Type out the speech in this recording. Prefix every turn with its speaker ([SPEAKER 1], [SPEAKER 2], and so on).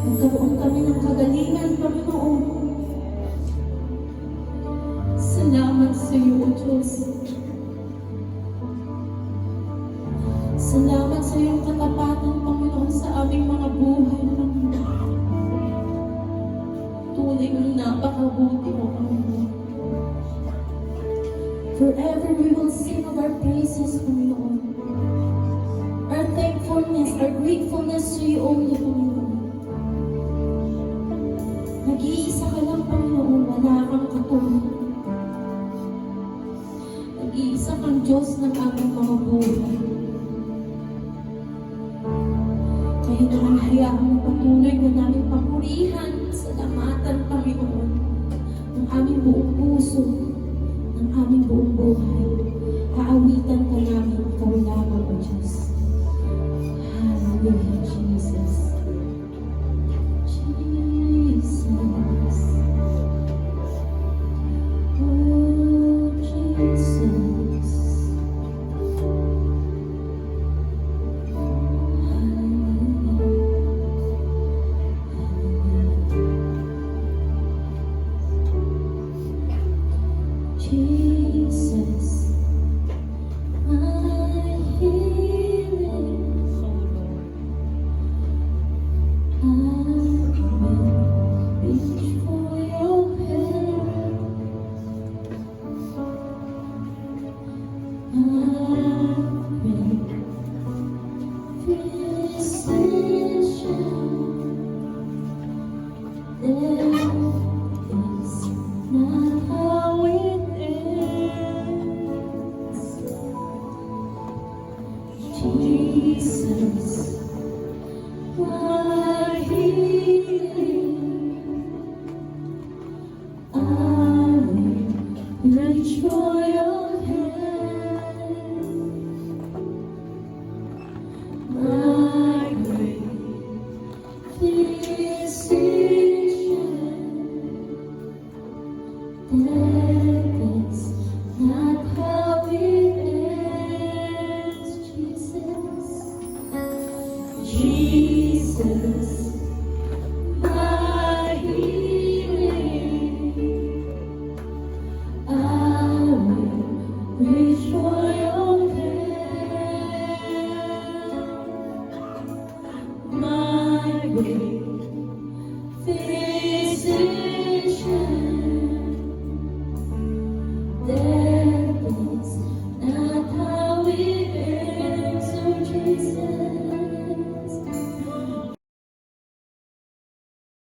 [SPEAKER 1] Magkaroon kami ng kagalingan, Panginoon. Salamat sa iyo, O Diyos. Salamat sa iyong katapatan, Panginoon, sa aming mga buhay, Panginoon. Tunay ng napakabuti mo, Panginoon. Forever we will sing of our praises, Panginoon. Our thankfulness, our gratefulness to you only, Panginoon. Nag-iisa ka lang, Panginoon, wala kang katulad. Nag-iisa kang Diyos ng aming mga buhay. Kaya naman hayaan mo patuloy na namin papurihan, salamatan, Panginoon, ng aming buong puso, ng aming buong buhay. Aawitan ka namin, ikaw lamang, O Diyos. Hallelujah, Jesus. Jesus. Oh, Jesus. Jesus, my healing, I will reach for your hand. I will physician. There is not how it Jesus, my healing, I will reach for your hand, my great physician. That is not how it ends, Jesus. Jesus.